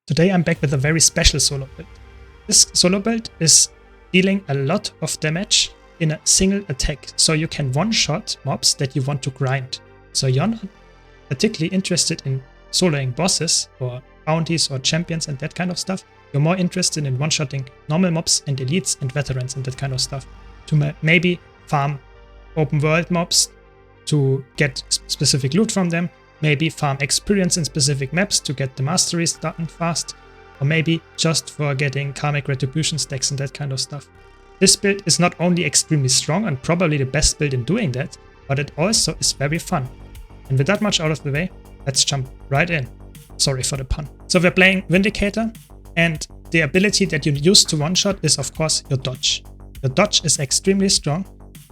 Today I'm back with a very special solo build. This solo build is dealing a lot of damage in a single attack, so you can one-shot mobs that you want to grind. So you're not particularly interested in soloing bosses or bounties or champions and that kind of stuff. You're more interested in one-shotting normal mobs and elites and veterans and that kind of stuff to maybe farm open world mobs to get specific loot from them, maybe farm experience in specific maps to get the masteries done fast, or maybe just for getting karmic retribution stacks and that kind of stuff. This build is not only extremely strong and probably the best build in doing that, but it also is very fun. And with that much out of the way, let's jump right in. Sorry for the pun. So we're playing Vindicator, and the ability that you use to one-shot is of course your dodge. Your dodge is extremely strong,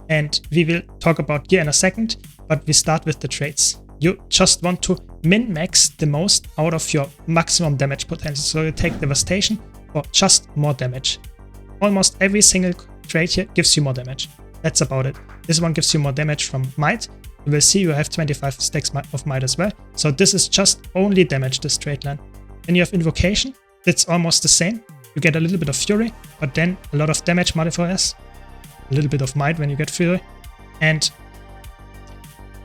and we will talk about gear in a second, but we start with the traits. You just want to min-max the most out of your maximum damage potential. So you take Devastation for just more damage. Almost every single trait here gives you more damage. That's about it. This one gives you more damage from Might. You will see you have 25 stacks of Might as well. So this is just only damage, this trait line. Then you have Invocation. It's almost the same. You get a little bit of Fury, but then a lot of damage modifiers. A little bit of Might when you get Fury. And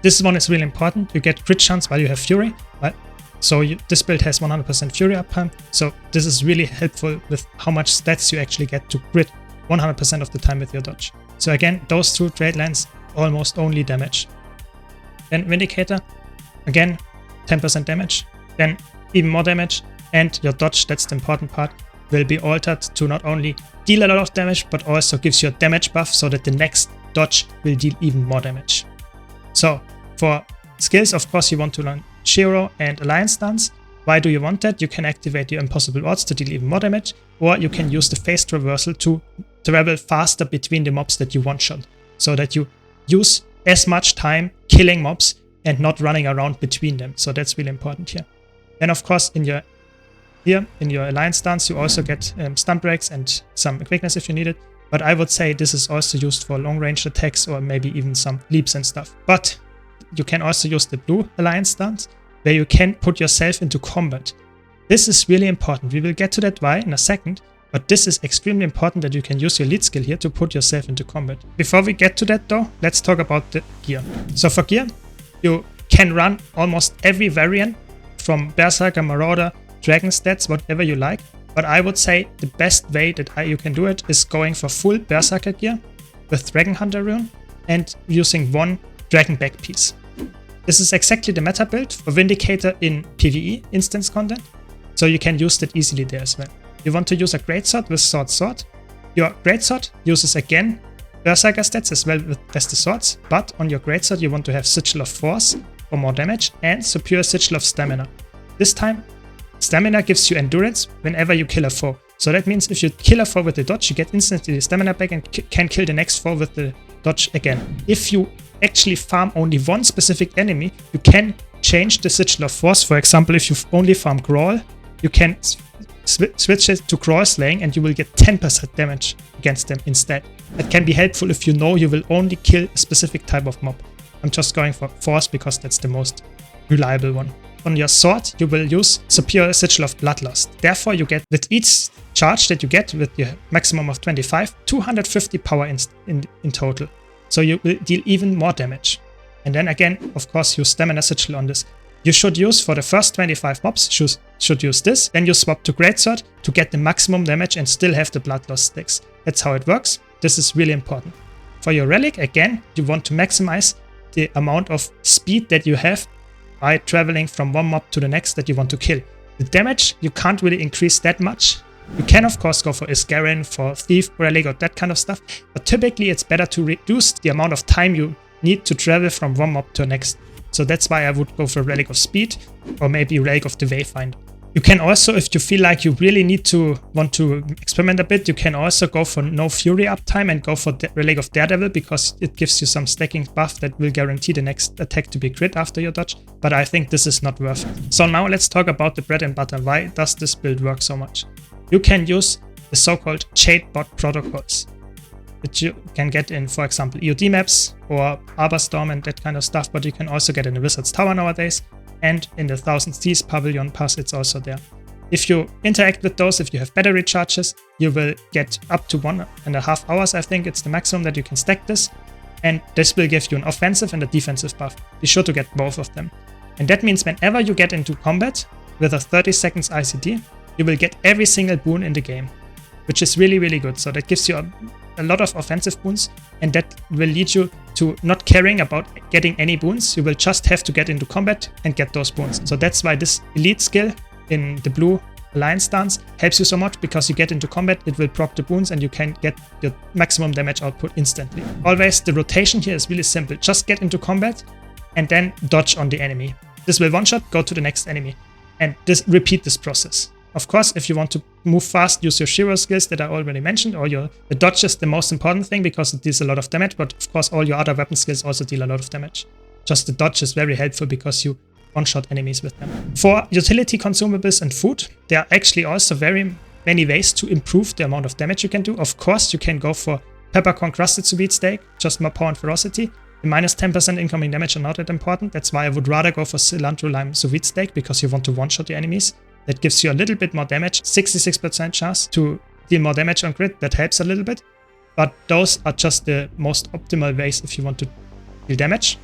this one is really important. You get crit chance while you have Fury. Right? So this build has 100% Fury uptime. So this is really helpful with how much stats you actually get to crit 100% of the time with your dodge. So again, those two trait lines almost only damage. Then Vindicator, again 10% damage, then even more damage, and your dodge, that's the important part, will be altered to not only deal a lot of damage, but also gives you a damage buff so that the next dodge will deal even more damage. So for skills, of course, you want to learn Shiro and Alliance Stance. Why do you want that? You can activate your Impossible Odds to deal even more damage, or you can use the Phased Reversal to travel faster between the mobs that you one-shot, so that you use as much time killing mobs and not running around between them. So that's really important here. Then of course in your Alliance Stance you also get stun breaks and some quickness if you need it. But I would say this is also used for long-range attacks or maybe even some leaps and stuff. But you can also use the blue Alliance Stance, where you can put yourself into combat. This is really important. We will get to that why in a second, but this is extremely important that you can use your lead skill here to put yourself into combat. Before we get to that though, let's talk about the gear. So for gear, you can run almost every variant from Berserker, Marauder, Dragon stats, whatever you like. But I would say the best way that you can do it is going for full Berserker gear with Dragon Hunter rune and using one Dragon back piece. This is exactly the meta build for Vindicator in PvE instance content, so you can use that easily there as well. You want to use a Greatsword with Sword. Your Greatsword uses again Berserker stats as well as the swords, but on your Greatsword you want to have Sigil of Force for more damage and Superior Sigil of Stamina. This time, Stamina gives you endurance whenever you kill a foe. So that means if you kill a foe with the dodge, you get instantly the stamina back and can kill the next foe with the dodge again. If you actually farm only one specific enemy, you can change the Sigil of Force. For example, if you only farm Grawl, you can switch it to Grawl Slaying and you will get 10% damage against them instead. That can be helpful if you know you will only kill a specific type of mob. I'm just going for Force because that's the most reliable one. On your sword, you will use Superior Sigil of Bloodlust. Therefore, you get, with each charge that you get with your maximum of 25, 250 power in total. So you will deal even more damage. And then again, of course, use Stamina Sigil on this. You should use, for the first 25 mobs, should use this. Then you swap to Greatsword to get the maximum damage and still have the Bloodlust sticks. That's how it works. This is really important. For your Relic, again, you want to maximize the amount of speed that you have by traveling from one mob to the next that you want to kill. The damage, you can't really increase that much. You can of course go for Iscarin, for Thief, Relic or that kind of stuff, but typically it's better to reduce the amount of time you need to travel from one mob to the next. So that's why I would go for Relic of Speed or maybe Relic of the Wayfinder. You can also, if you feel like you really want to experiment a bit, you can also go for no Fury uptime and go for the Relic of Daredevil because it gives you some stacking buff that will guarantee the next attack to be crit after your dodge. But I think this is not worth it. So now let's talk about the bread and butter. Why does this build work so much? You can use the so-called Jade Bot protocols, which you can get in, for example, EOD maps or Arborstorm and that kind of stuff, but you can also get in the Wizard's Tower nowadays. And in the Thousand Seas Pavilion Pass, it's also there. If you interact with those, if you have better recharges, you will get up to 1.5 hours, I think it's the maximum that you can stack this. And this will give you an offensive and a defensive buff. Be sure to get both of them. And that means whenever you get into combat with a 30 seconds ICD, you will get every single boon in the game, which is really, really good. So that gives you a lot of offensive boons, and that will lead you to not caring about getting any boons. You will just have to get into combat and get those boons. So that's why this elite skill in the blue alliance stance helps you so much, because you get into combat, it will proc the boons and you can get your maximum damage output instantly. Always the rotation here is really simple. Just get into combat and then dodge on the enemy. This will one-shot, go to the next enemy, and repeat this process. Of course, if you want to move fast, use your hero skills that I already mentioned, or the dodge is the most important thing because it deals a lot of damage, but of course all your other weapon skills also deal a lot of damage. Just the dodge is very helpful because you one-shot enemies with them. For utility consumables and food, there are actually also very many ways to improve the amount of damage you can do. Of course, you can go for peppercorn crusted sweet steak, just more power and ferocity. The minus 10% incoming damage are not that important. That's why I would rather go for cilantro lime sweet steak, because you want to one-shot your enemies. That gives you a little bit more damage, 66% chance to deal more damage on crit. That helps a little bit. But those are just the most optimal ways if you want to deal damage.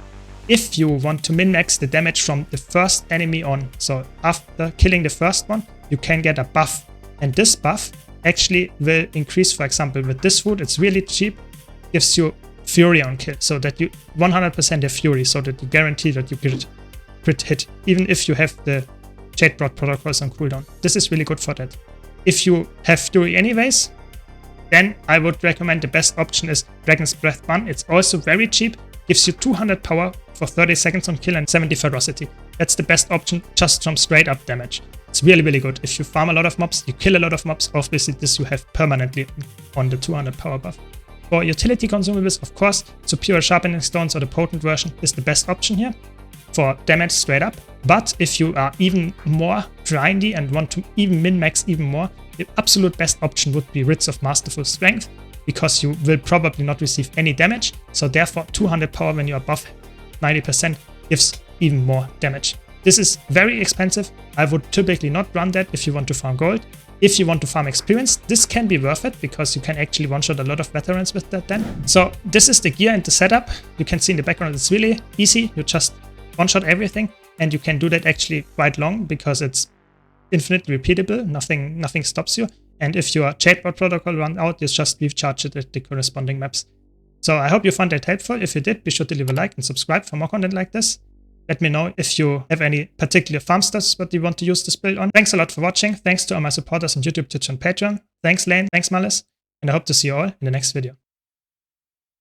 If you want to min-max the damage from the first enemy on, so after killing the first one, you can get a buff. And this buff actually will increase, for example, with this food, it's really cheap, gives you Fury on kill, so that you 100% have Fury, so that you guarantee that you get crit hit, even if you have the Jadebot protocols on cooldown. This is really good for that. If you have Fury anyways, then I would recommend the best option is Dragon's Breath Bun. It's also very cheap, gives you 200 power for 30 seconds on kill and 70 ferocity. That's the best option just from straight up damage. It's really, really good. If you farm a lot of mobs, you kill a lot of mobs, obviously this you have permanently on the 200 power buff. For utility consumables, of course, Superior Sharpening Stones or the potent version is the best option here for damage straight up. But if you are even more grindy and want to even min-max even more, the absolute best option would be Writs of Masterful Strength, because you will probably not receive any damage. So therefore 200 power when you are above 90% gives even more damage. This is very expensive. I would typically not run that if you want to farm gold. If you want to farm experience, this can be worth it, because you can actually one-shot a lot of veterans with that then. So this is the gear and the setup. You can see in the background it's really easy. You just one-shot everything, and you can do that actually quite long because it's infinitely repeatable. Nothing stops you. And if your Jadebot protocol runs out, you just recharge it at the corresponding maps. So I hope you found that helpful. If you did, be sure to leave a like and subscribe for more content like this. Let me know if you have any particular farm stats that you want to use this build on. Thanks a lot for watching. Thanks to all my supporters on YouTube, Twitch, and Patreon. Thanks Lane, thanks Malice, and I hope to see you all in the next video.